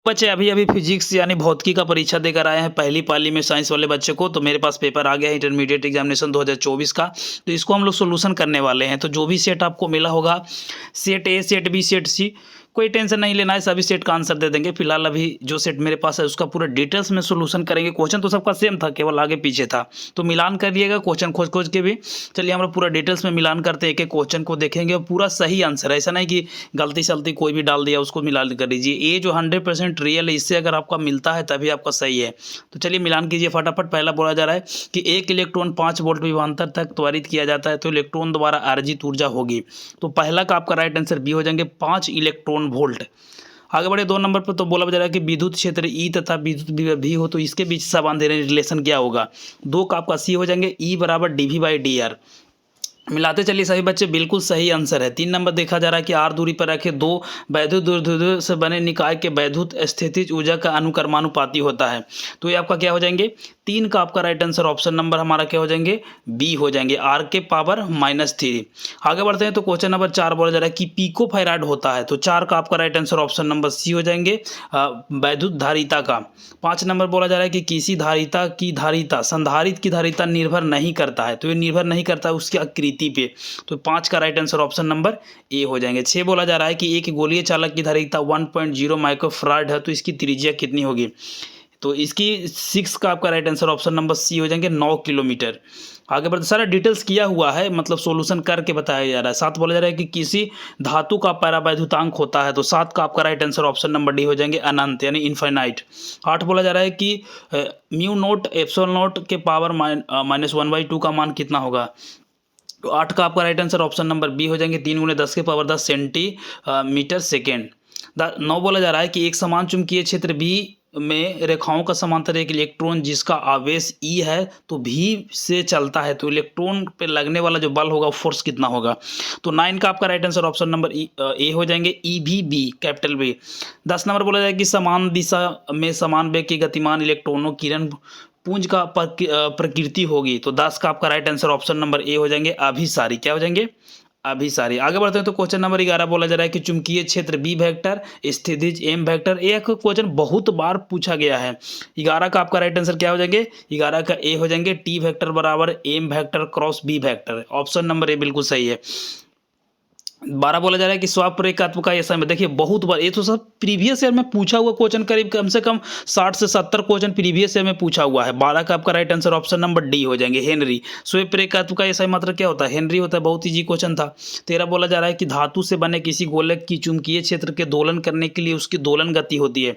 बच्चे अभी अभी फिजिक्स यानी भौतिकी का परीक्षा देकर आए हैं पहली पाली में साइंस वाले बच्चे को। तो मेरे पास पेपर आ गया है इंटरमीडिएट एग्जामिनेशन 2024 का। तो इसको हम लोग सोल्यूशन करने वाले हैं। तो जो भी सेट आपको मिला होगा, set A, set B, set C, कोई टेंशन नहीं लेना है, सभी सेट का आंसर दे देंगे। फिलहाल अभी जो सेट मेरे पास है उसका पूरा डिटेल्स में सोल्यूशन करेंगे। क्वेश्चन तो सबका सेम था, केवल आगे पीछे था, तो मिलान करिएगा क्वेश्चन खोज खोज के भी। चलिए हम लोग पूरा डिटेल्स में मिलान करते हैं, एक एक क्वेश्चन को देखेंगे और पूरा सही आंसर है। ऐसा नहीं कि गलती सलती कोई भी डाल दिया उसको मिलान कर दीजिए। ये जो 100% रियल है, इससे अगर आपका मिलता है तभी आपका सही है। तो चलिए मिलान कीजिए फटाफट। पहला बोला जा रहा है कि एक इलेक्ट्रॉन 5 वोल्ट विभवांतर तक त्वरित किया जाता है तो इलेक्ट्रॉन द्वारा अर्जित ऊर्जा होगी। तो पहला का आपका राइट आंसर बी हो जाएंगे, 5 इलेक्ट्रॉन वोल्ट। आगे बढ़े 2 नंबर पर। तो बोला जा रहा है कि विद्युत क्षेत्र ई तथा विद्युत भी हो तो इसके बीच संबंध रिलेशन क्या होगा। 2 का आपका सी हो जाएंगे, ई बराबर dV/dr। मिलाते चलिए सभी बच्चे, बिल्कुल सही आंसर है। 3 नंबर देखा जा रहा है कि आर दूरी पर रखे 2 वैद्युत द्विध्रुव से बने निकाय के वैद्युत स्थितिज ऊर्जा का अनुक्रमानुपाती होता है। तो ये आपका क्या हो जाएंगे, 3 का आपका राइट आंसर ऑप्शन नंबर हमारा क्या हो जाएंगे, बी हो जाएंगे, आर के पावर -3। आगे बढ़ते हैं तो क्वेश्चन नंबर 4 बोला जा रहा है कि पिको फैराड होता है। तो 4 का आपका right answer option number C हो जाएंगे, वैद्युत धारिता का। 5 नंबर बोला जा रहा है कि किसी धारिता की धारिता संधारित्र की धारिता निर्भर नहीं करता है। तो ये निर्भर नहीं करता है उसकी आकृति पे। तो 5 का राइट आंसर ऑप्शन नंबर ए हो जाएंगे। 6 बोला जा रहा है कि एक गोलीय चालक की धारिता 1.0 माइक्रोफैराड है तो इसकी त्रिज्या कितनी होगी। तो इसकी 6 का आपका right answer option number C हो जाएंगे, 9 किलोमीटर। आगे बढ़ते, सारा डिटेल्स किया हुआ है, मतलब सॉल्यूशन करके बताया जा रहा है। 7 बोला जा रहा है कि किसी धातु का परावैद्युतांक होता है। तो 7 का आपका right answer option number D हो जाएंगे, अनंत यानी इनफाइनाइट। 8 बोला जा रहा है कि म्यू नोट एप्सिलॉन नोट के पावर -1/2 का मान कितना होगा। तो 8 का आपका right answer option number B हो जाएंगे, 3 × 10 के पावर 10 सेंटीमीटर सेकेंड। 9 बोला जा रहा है कि एक समान चुंबकीय क्षेत्र बी में रेखाओं का समांतर एक इलेक्ट्रॉन जिसका आवेश ई है तो भी से चलता है तो इलेक्ट्रॉन पे लगने वाला जो बल होगा फोर्स कितना होगा। तो 9 का आपका राइट आंसर ऑप्शन नंबर ए हो जाएंगे, ई भी बी कैपिटल बी। 10 नंबर बोला जाए कि समान दिशा में समान वेग के गतिमान इलेक्ट्रॉनों किरण पुंज का प्रकृति होगी। तो 10 का आपका राइट आंसर ऑप्शन नंबर ए हो जाएंगे, अभिसारी। क्या हो जाएंगे, अभिसारी। आगे बढ़ते हैं तो क्वेश्चन नंबर 11 बोला जा रहा है कि चुंबकीय क्षेत्र बी वेक्टर स्थितिज एम वेक्टर। एक क्वेश्चन बहुत बार पूछा गया है। 11 का आपका राइट आंसर क्या हो जाएंगे, 11 का ए हो जाएंगे, टी वेक्टर बराबर M vector cross B vector. Option number A बिल्कुल सही है। 12 बोला जा रहा है कि स्वाप्रेरकात्मक का ऐसा में देखिए बहुत बार, ये तो सब प्रीवियस ईयर में पूछा हुआ क्वेश्चन, करीब कम से कम 60 से 70 क्वेश्चन प्रीवियस ईयर में पूछा हुआ है। 12 का आपका right answer option number D हो जाएंगे, हेनरी। स्वप्रेरकात्मक का ऐसा मात्रा क्या होता है, हेनरी होता है, बहुत इजी क्वेश्चन था। 13 बोला जा रहा है कि धातु से बने किसी गोलक की चुंबकीय क्षेत्र के दोलन करने के लिए उसकी दोलन गति होती है।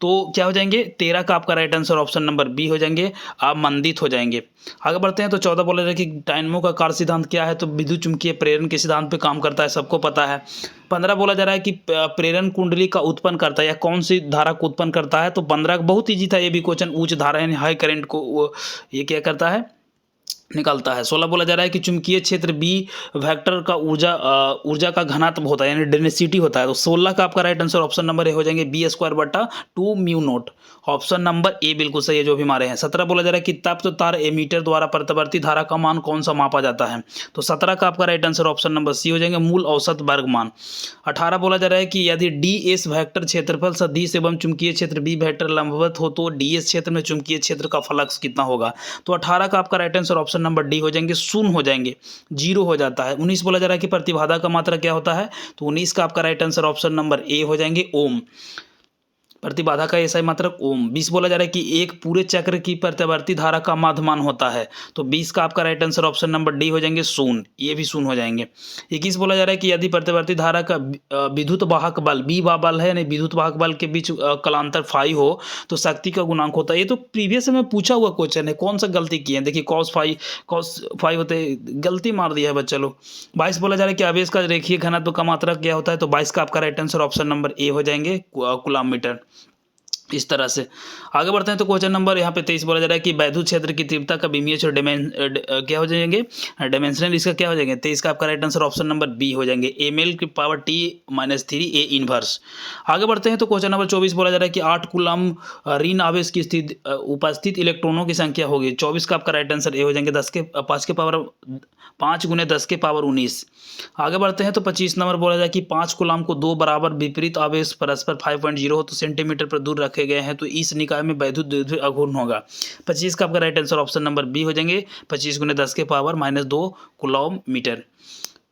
तो क्या हो जाएंगे, 13 का आपका right answer option number B हो जाएंगे, आमंदित हो जाएंगे। आगे बढ़ते हैं तो 14 बोला जा रहा है कि डायनमो का कार्य सिद्धांत क्या है। तो विद्युत चुंबकीय प्रेरण के सिद्धांत पे काम करता है, सबको पता है। 15 बोला जा रहा है कि प्रेरण कुंडली का उत्पन्न करता है या कौन सी धारा को उत्पन्न करता है। तो 15 बहुत इजी था ये भी क्वेश्चन, उच्च धारा यानी हाई करंट को ये क्या करता है, निकालता है। 16 बोला जा रहा है कि चुंबकीय क्षेत्र बी वेक्टर का ऊर्जा का घनत्व होता है यानी डेंसिटी होता है। तो 16 का आपका राइट आंसर ऑप्शन नंबर ए हो जाएंगे, B²/2 mu naught. Option number A बिल्कुल सही है जो भी हमारे हैं। 17 बोला जा रहा है कि तप्त तार एमीटर द्वारा प्रतिवर्ती धारा का मान कौन सा मापा जाता है। तो 17 का आपका right answer option number C हो जाएंगे, मूल औसत वर्ग मान। 18 बोला जा रहा है कि यदि डी एस वेक्टर क्षेत्रफल सदिश एवं चुंबकीय क्षेत्र बी वेक्टर लंबवत हो तो डी एस क्षेत्र में चुंबकीय क्षेत्र का फ्लक्स कितना होगा। तो 18 का आपका right answer option number D हो जाएंगे, 0 हो जाएंगे, 0 हो जाता है। 19 बोला जा रहा है कि प्रतिबाधा का मात्रा क्या होता है। तो 19 का आपका राइट आंसर ऑप्शन नंबर ए हो जाएंगे, ओम। प्रतिबाधा का ऐसा मात्रक ओम। 20 बोला जा रहा है कि एक पूरे चक्र की प्रतिवर्ती धारा का माध्यमान होता है। तो 20 का आपका right answer option number D हो जाएंगे, 0। ये भी 0 हो जाएंगे। 21 बोला जा रहा है कि यदि प्रतिवर्ती धारा का विद्युत वाहक बल, बी बल है यानी विद्युत वाहक बल के बीच कलांतर फाई हो तो शक्ति का गुणांक होता है। ये तो प्रीवियस में पूछा हुआ क्वेश्चन है, कौन सा गलती की है। देखिए cos फाई होते, गलती मार दिया है बच्चा लोग। 22 बोला जा रहा है कि आवेश का रेखीय घनत्व का मात्रा क्या होता है। तो 22 का आपका राइट आंसर ऑप्शन नंबर ए हो जाएंगे, कूलम मीटर। इस तरह से आगे बढ़ते हैं। तो क्वेश्चन नंबर यहाँ पे 23 बोला जा रहा है कि वैद्युत क्षेत्र की तीव्रता का बीमीएच और क्या हो जाएंगे, डायमेंशनल इसका क्या हो जाएंगे। 23 का आपका right answer option number B हो जाएंगे, ml की पावर t-3 a इनवर्स। आगे बढ़ते हैं। तो क्वेश्चन नंबर 24 बोला जा रहा है कि 8 कूलम ऋण आवेश की स्थिति उपस्थित इलेक्ट्रॉनों की संख्या होगी। 24 का आपका राइट आंसर ए हो जाएंगे, 5 के पावर 5 गुने 10 के पावर 19। आगे बढ़ते हैं। तो 25 नंबर बोला जाए कि 5 कूलम को दो बराबर विपरीत आवेश परस्पर 5.0 हो तो सेंटीमीटर पर दूर रखे गए हैं, तो इस निकाय में वैद्युत द्विध्रुव अघूर्ण होगा। 25 का आपका right answer option number B हो जाएंगे, 25 गुने 10 के पावर -2 कूलम मीटर।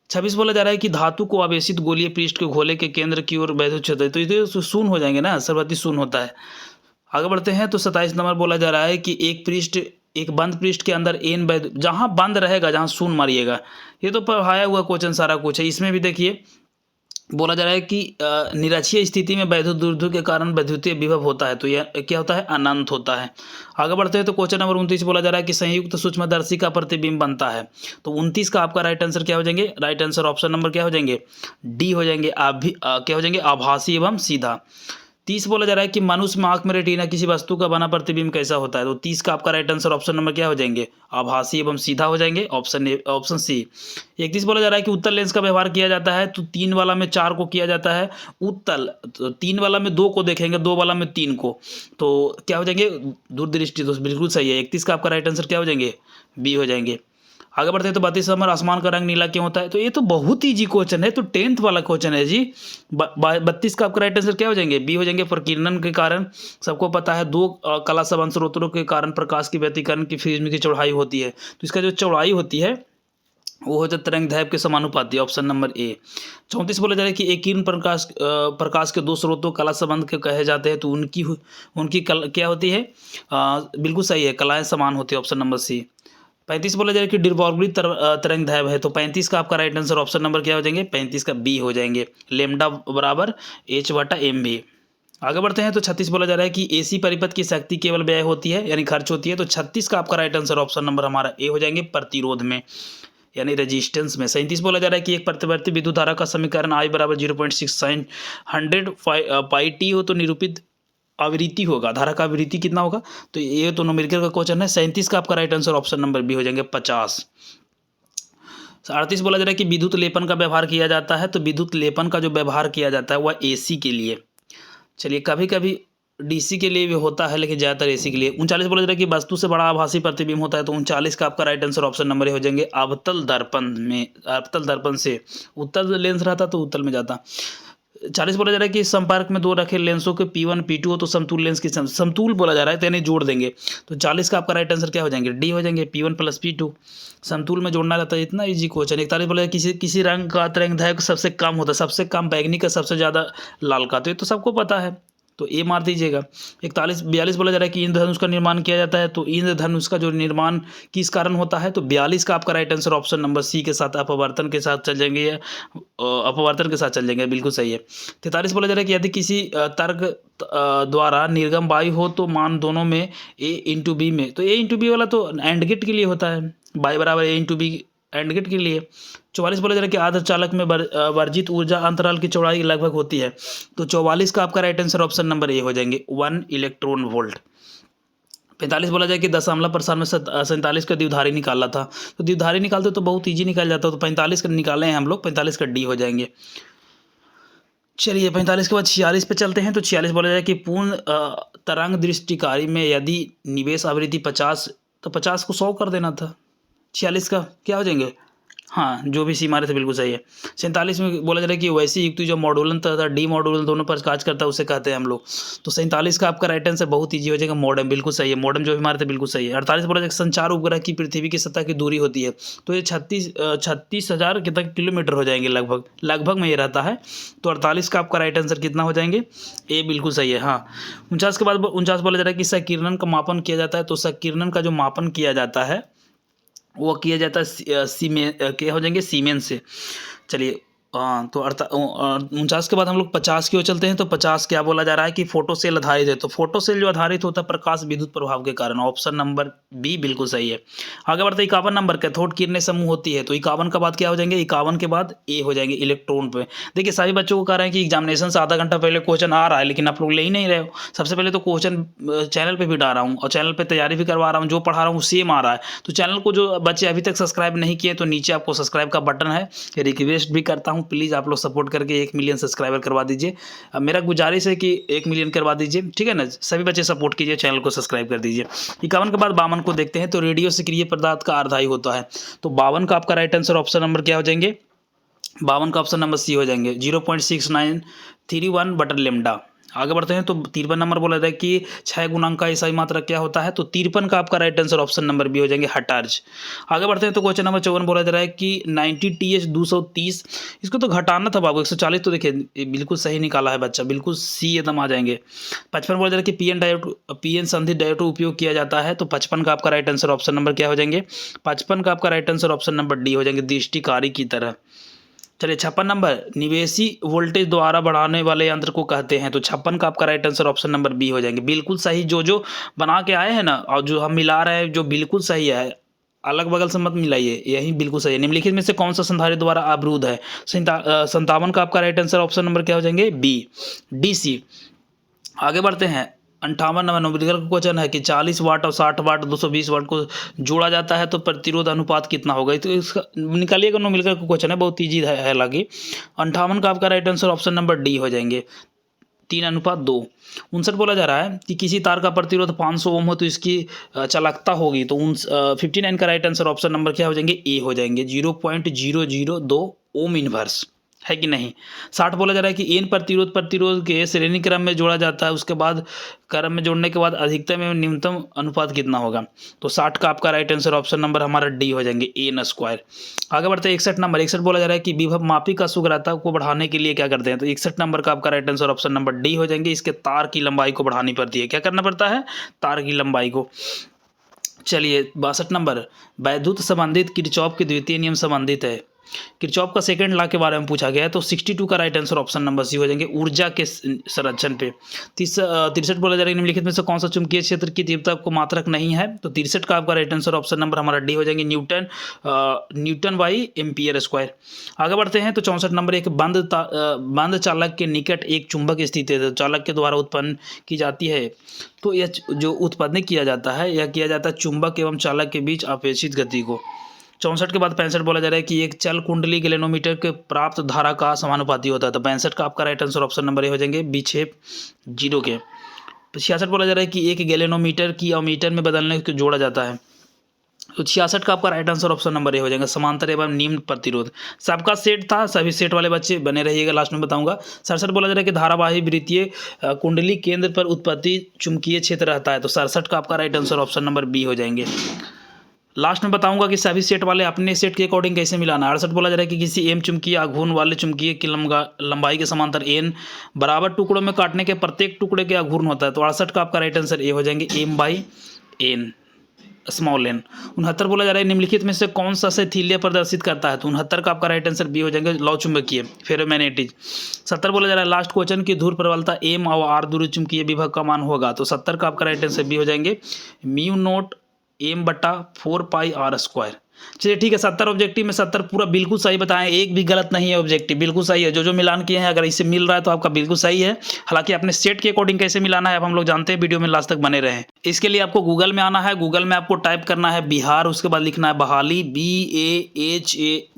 26 बोला जा रहा है कि धातु को आवेशित गोलीय पृष्ठ के गोले के केंद्र की ओर वैद्युत क्षेत्र, तो ये तो शून्य हो जाएंगे ना, सर्वति शून्य होता है। आगे बढ़ते हैं। तो 27 नंबर बोला जा रहा है कि एक बंद पृष्ठ के अंदर एन वैद्युत, जहां बंद रहेगा जहां शून्य मारिएगा, ये तो पढ़ाया हुआ क्वेश्चन सारा कुछ है। इसमें भी देखिए बोला जा रहा है कि निरक्षीय स्थिति में वैद्युत द्विध्रुव के कारण वैद्युतीय विभव होता है, तो यह क्या होता है, अनंत होता है। आगे बढ़ते हैं। तो क्वेश्चन नंबर 29 बोला जा रहा है कि संयुक्त सूक्ष्मदर्शी का प्रतिबिंब बनता है, तो 29 का आपका राइट आंसर क्या हो जाएंगे, राइट आंसर ऑप्शन नंबर क्या हो जाएंगे, डी हो जाएंगे। क्या हो जाएंगे, आभासी एवं सीधा। 30 बोला जा रहा है कि मनुष्य में आंख में रेटिना किसी वस्तु का बना प्रतिबिंब कैसा होता है, तो 30 का आपका राइट आंसर ऑप्शन नंबर क्या हो जाएंगे, आभासी एवं सीधा हो जाएंगे, ऑप्शन सी। 31 बोला जा रहा है कि उत्तल लेंस का व्यवहार किया जाता है, तो 3 वाला में 4 को किया जाता है उत्तल, तो 3 वाला में 2 को देखेंगे, 2 वाला में 3 को, तो क्या हो जाएंगे, दूरदृष्टि। दोस्त बिल्कुल सही है, 31 का आपका राइट आंसर क्या हो जाएंगे, बी हो जाएंगे। आगे बढ़ते हैं। तो 32 नंबर आसमान का रंग नीला क्यों होता है, तो ये तो बहुत इजी क्वेश्चन है, तो 10th वाला क्वेश्चन है जी। 32 का आपका राइट आंसर क्या हो जाएंगे, बी हो जाएंगे, प्रकीर्णन के कारण। सबको पता है 2 कला संबंध स्रोतों के कारण प्रकाश की व्यतिकरण की प्रिज्म की चौड़ाई होती है, तो इसका जो चौड़ाई होती है वो हो जाता है तरंग दैर्घ्य के समानुपाती, ऑप्शन नंबर ए। 34 बोला जा रहा है कि एक किरण प्रकाश के 2 स्रोतों कला संबंध के कहे जाते हैं, तो उनकी क्या होती है, बिल्कुल सही है, कलाएं समान होती है, ऑप्शन नंबर सी। 35 बोला जा रहा है कि डिरबॉर्गली तरंग दैर्घ्य है, तो 35 का आपका राइट आंसर ऑप्शन नंबर क्या हो जाएंगे, 35 का बी हो जाएंगे, लेमडा बराबर h/m भी। आगे बढ़ते हैं। तो 36 बोला जा रहा है कि एसी परिपथ की शक्ति केवल व्यय होती है यानी खर्च होती है, तो 36 का आपका राइट आंसर ऑप्शन नंबर हमारा ए हो जाएंगे, प्रतिरोध में यानी रेजिस्टेंस में। 37 बोला जा रहा है कि एक प्रतिवर्ती विद्युत धारा का समीकरण I बराबर 0.69 100 पाई टी हो तो निरूपित आवृत्ति होगा, धारा का आवृत्ति कितना होगा, तो ये तो न्यूमेरिकल का क्वेश्चन है। 37 का आपका right answer option number B हो जाएंगे, 50। 38 बोला जा रहा है कि विद्युत लेपन का व्यवहार किया जाता है, तो विद्युत लेपन का जो व्यवहार किया जाता है वह एसी के लिए, चलिए कभी कभी डीसी के लिए भी होता है लेकिन ज़्यादातर एसी के लिए। 39 बोला जा रहा है कि वस्तु से बड़ा आभासी प्रतिबिंब होता है, तो 39 का आपका राइट आंसर ऑप्शन नंबर ए हो जाएंगे, अवतल दर्पण से उत्तल लेंस रहता तो उत्तल में जाता। 40 बोला जा रहा है कि संपर्क में 2 रखे लेंसों के P1 P2 हो तो समतुल लेंस की समतुल बोला जा रहा है, तो यानी जोड़ देंगे, तो 40 का आपका राइट आंसर क्या हो जाएंगे, डी हो जाएंगे, P1 + P2 समतुल में जोड़ना रहता है, इतना इजी क्वेश्चन। 41 बोला किसी रंग का तरंग दैर्घ्य सबसे कम होता है, सबसे कम बैगनी का, सबसे ज़्यादा लाल का, तो ये तो सबको पता है, तो ए मार दीजिएगा। 42 बोला जा रहा है कि इंद्रधनुष का निर्माण किया जाता है, तो इंद्रधनुष का जो निर्माण किस कारण होता है, तो 42 का आपका right answer option number C के साथ अपवर्तन के साथ चल जाएंगे, या अपवर्तन के साथ चल जाएंगे, बिल्कुल सही है। 43 बोला जा रहा है कि यदि किसी तर्क द्वारा निर्गम वायु हो तो मान दोनों में A/B में, तो A/B वाला तो एंड गेट के लिए होता है, y बराबर A/B एंड गेट के लिए। 44 बोला जा रहा है कि आधाचालक में वर्जित ऊर्जा अंतराल की चौड़ाई लगभग होती है, तो 44 का आपका राइट आंसर ऑप्शन नंबर ए हो जाएंगे, 1 इलेक्ट्रॉन वोल्ट। 45 बोला जाए कि दशमलव प्रसार में 47 का द्विधारी निकाला था, तो द्विधारी निकालते तो बहुत ईजी निकल जाता, तो 45 का निकाले हैं हम लोग, 45 का डी हो जाएंगे। चलिए 45 के बाद 46 पे चलते हैं। तो 46 बोला जाए कि पूर्ण तरंग दृष्टिकारी में यदि निवेश आवृत्ति 50, तो 50 को 100 कर देना था। 46 का क्या हो जाएंगे, हाँ जो भी सी मारे थे बिल्कुल सही है। 47 में बोला जा रहा है कि वैसी युक्ति जो मॉड्यूलन तथा डी मॉड्यूलन दोनों पर काज करता है उसे कहते हैं हम लोग, तो 47 का आपका राइट आंसर बहुत ईजी हो जाएगा, मॉडेम, बिल्कुल सही है, मॉडेम जो भी मारे थे बिल्कुल सही है। 48 बोला जाए संचार उपग्रह की पृथ्वी की सतह की दूरी होती है, तो ये 36,000 कितना किलोमीटर हो जाएंगे, लगभग में ये रहता है, तो 48 का आपका राइट आंसर कितना हो जाएंगे, ए बिल्कुल सही है। हाँ 49 के बाद 49 बोला जा रहा है कि संकीर्णन का मापन किया जाता है, तो संकीर्णन का जो मापन किया जाता है वो किया जाता है क्या हो जाएंगे, सीमेंस से। चलिए हाँ, तो 49 के बाद हम लोग 50 की ओर चलते हैं। तो 50 क्या बोला जा रहा है कि फोटो सेल आधारित है। तो फोटो सेल जो आधारित होता है प्रकाश विद्युत प्रभाव के कारण, ऑप्शन नंबर बी बिल्कुल सही है। आगे बढ़ते 51 नंबर, कैथोड किरणें समूह होती है। तो 51 के बाद क्या हो जाएंगे, 51 के बाद ए हो जाएंगे, इलेक्ट्रॉन पे। देखिए सभी बच्चों को कह रहे हैं कि एग्जामिनेशन से आधा घंटा पहले क्वेश्चन आ रहा है, लेकिन आप लोग ले ही नहीं रहे हो। सबसे पहले तो क्वेश्चन चैनल पे भी डाल रहा हूँ और चैनल पे तैयारी भी करवा रहा हूँ, जो पढ़ा रहा हूँ सेम आ रहा है। तो चैनल को जो बच्चे अभी तक सब्सक्राइब नहीं किए तो नीचे आपको सब्सक्राइब का बटन है, रिक्वेस्ट भी करता हूँ प्लीज़ आप लोग सपोर्ट करके 1 मिलियन सब्सक्राइबर करवा दीजिए। अब मेरा गुजारिश है कि 1 मिलियन करवा दीजिए, ठीक है ना। सभी बच्चे सपोर्ट कीजिए, चैनल को सब्सक्राइब कर दीजिए। 51 के बाद 52 को देखते हैं। तो रेडियो सक्रिय पदार्थ का अर्धायु होता है। तो 52 का आपका राइट आंसर ऑप्शन नंबर क्या हो जाएंगे, 52 का ऑप्शन नंबर सी हो जाएंगे, 0.6931 बटर लेमडा। आगे बढ़ते हैं। तो 53 नंबर बोला था कि क्षय गुणांक का ईसाई मात्रक क्या होता है। तो 53 का आपका right answer option number B हो जाएंगे, हर्ट्ज। आगे बढ़ते हैं। तो क्वेश्चन नंबर 54 बोला जा रहा है कि 90TH 230, इसको तो घटाना था बाबू, 140 तो देखिए बिल्कुल सही निकाला है बच्चा, बिल्कुल सी एकदम आ जाएंगे। 55 बोला जा रहा है कि पीएन संधि डायोड उपयोग किया जाता है। तो 55 का आपका राइट आंसर ऑप्शन नंबर क्या हो जाएंगे, 55 का आपका right answer option number D हो जाएंगे, दृष्टिकारी की तरह। चलिए 56 नंबर, निवेशी वोल्टेज द्वारा बढ़ाने वाले यंत्र को कहते हैं। तो 56 का आपका right answer option number B हो जाएंगे, बिल्कुल सही। जो बना के आए हैं ना और जो हम मिला रहे हैं जो बिल्कुल सही है, अलग बगल से मत मिलाइए, यही बिल्कुल सही है। निम्नलिखित में से कौन सा संधारित्र द्वारा अवरुद्ध है। 57 का आपका राइट आंसर ऑप्शन नंबर क्या हो जाएंगे, बी, डी, सी। आगे बढ़ते हैं। 58 नंबर न्यूमेरिकल का क्वेश्चन है कि 40 वाट और 60 वाट 220 वाट को जोड़ा जाता है तो प्रतिरोध अनुपात कितना होगा। तो इसका निकालिएगा, न्यूमेरिकल का क्वेश्चन है, बहुत ईजी है हालांकि। 58 का आपका right answer option number D हो जाएंगे, 3:2। 59 बोला जा रहा है कि किसी तार का प्रतिरोध 500 ओम हो तो इसकी चालकता होगी। तो 59 का राइट आंसर ऑप्शन नंबर क्या हो जाएंगे, ए हो जाएंगे, 0.002 ओम इनवर्स, है कि नहीं। 60 बोला जा रहा है कि एन प्रतिरोध के श्रेणी क्रम में जोड़ा जाता है, उसके बाद क्रम में जोड़ने के बाद अधिकतम एवं न्यूनतम अनुपात कितना होगा। तो 60 का आपका राइट आंसर ऑप्शन नंबर हमारा डी हो जाएंगे, एन स्क्वायर। आगे बढ़ते हैं 61 नंबर। 61 बोला जा रहा है कि विभव मापी का शुग्रता को बढ़ाने के लिए क्या करते हैं। तो 61 नंबर का आपका right answer option number D हो जाएंगे, इसके तार की लंबाई को बढ़ानी पड़ती है। क्या करना पड़ता है, तार की लंबाई को। चलिए 62 नंबर, वैद्युत संबंधित किरचॉफ के द्वितीय नियम संबंधित है। किरचॉफ का सेकंड लॉ के बारे में पूछा गया है। तो 62 का right answer option number C हो जाएंगे, ऊर्जा के संरक्षण पे। 63 बोला जा रहा है निम्नलिखित में से कौन सा चुंबकीय क्षेत्र की तीव्रता को मात्रक नहीं है। तो 63 का आपका राइट आंसर ऑप्शन नंबर हमारा डी हो जाएंगे, न्यूटन बाई एम्पियर स्क्वायर। आगे बढ़ते हैं। तो 64 नंबर, एक बंद चालक के निकट एक चुंबक स्थित है, चालक के द्वारा उत्पन्न की जाती है। तो यह जो उत्पन्न किया जाता है, यह किया जाता है चुंबक एवं चालक के बीच अपेक्षित गति को। 64 के बाद 65 बोला जा रहा है कि एक चल कुंडली गैलेनोमीटर के प्राप्त धारा का समानुपाती होता है। तो 65 का आपका राइट आंसर ऑप्शन नंबर ए हो जाएंगे, विक्षेप 0 के। 66 बोला जा रहा है कि एक गैलेनोमीटर की अमीटर में बदलने को जोड़ा जाता है। तो 66 का आपका राइट आंसर ऑप्शन नंबर ए हो जाएगा, समांतर एवं निम्न प्रतिरोध। सबका सेट था, सभी सेट वाले बच्चे बने रहिएगा, लास्ट में बताऊंगा। 67 बोला जा रहा है कि धारावाही वृत्तीय कुंडली केंद्र पर उत्पत्ति चुंबकीय क्षेत्र रहता है। तो 67 का आपका right answer option number B हो जाएंगे। लास्ट में बताऊंगा कि सभी सेट वाले अपने सेट के अकॉर्डिंग कैसे मिलाना है। 68 बोला जा रहा है कि किसी एम चुंबकीय आघूर्ण वाले चुंबकीय की लंबाई के समांतर एन बराबर टुकड़ों में काटने के प्रत्येक टुकड़े के आघूर्ण होता है। तो 68 का आपका राइट आंसर ए हो जाएंगे, M by N, small N. 69 बोला जा रहा है निम्नलिखित में से कौन सा शैथिल्य प्रदर्शित करता है। तो 69 का आपका राइट आंसर बी हो जाएंगे, लौ चुंबकीय, फेरोमैग्नेटिक। 70 बोला जा रहा है लास्ट क्वेश्चन की धुर प्रबलता एम और आर दूरी चुंबकीय विभव का मान होगा। तो 70 का आपका राइट आंसर बी हो जाएंगे, म्यू नोट एम बटा 4 पाई आर स्क्वायर। चलिए ठीक है, 70 ऑब्जेक्टिव में 70 पूरा बिल्कुल सही बताएं, एक भी गलत नहीं है, ऑब्जेक्टिव बिल्कुल सही है। जो मिलान किए हैं अगर इससे मिल रहा है तो आपका बिल्कुल सही है। हालांकि अपने सेट के अकॉर्डिंग कैसे मिलाना है अब हम लोग जानते हैं, वीडियो में लास्ट तक बने रहें। इसके लिए आपको गूगल में आना है, गूगल में आपको टाइप करना है बिहार, उसके बाद लिखना है बहाली,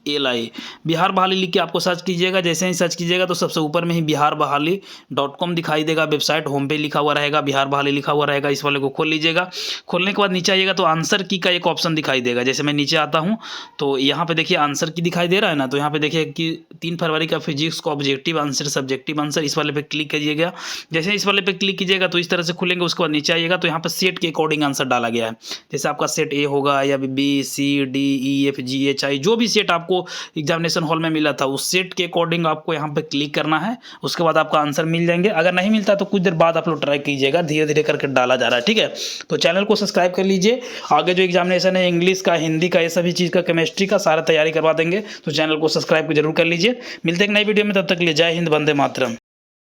BAHALI, बिहार बहाली लिख के आपको सर्च कीजिएगा। जैसे ही सर्च कीजिएगा तो सबसे ऊपर में ही biharbahali.com दिखाई देगा, वेबसाइट होम पे लिखा हुआ रहेगा, बिहार बहाली लिखा हुआ रहेगा। इस वाले को खोल लीजिएगा। खोलने के बाद नीचे आइएगा तो आंसर की का एक ऑप्शन दिखाई देगा। जैसे मैं नीचे आता हूँ तो यहाँ पे देखिए आंसर की दिखाई दे रहा है ना, तो यहाँ पे देखिए कि 3 फरवरी का फिजिक्स का ऑब्जेक्टिव आंसर, सब्जेक्टिव आंसर, इस वाले पे क्लिक कीजिएगा। जैसे इस वाले पे क्लिक कीजिएगा तो इस तरह से खुलेंगे। उसके बाद नीचे आइएगा तो यहाँ पे सेट के अकॉर्डिंग आंसर डाला गया है। जैसे आपका सेट ए होगा या B C D E F G H I, जो भी सेट आपको एग्जामिनेशन हॉल में मिला था उस सेट के अकॉर्डिंग आपको यहाँ पे क्लिक करना है। उसके बाद आपका आंसर मिल जाएंगे। अगर नहीं मिलता तो कुछ देर बाद आप लोग ट्राई कीजिएगा, धीरे धीरे करके डाला जा रहा है, ठीक है। तो चैनल को सब्सक्राइब कर लीजिए। आगे जो एग्जामिनेशन है इंग्लिश का, हिंदी का, ये सभी चीज़ का, केमिस्ट्री का सारा तैयारी करवा देंगे। तो चैनल को सब्सक्राइब जरूर कर लीजिए। मिलते हैं एक नई वीडियो में, तब तक के लिए जय हिंद, वंदे मातरम।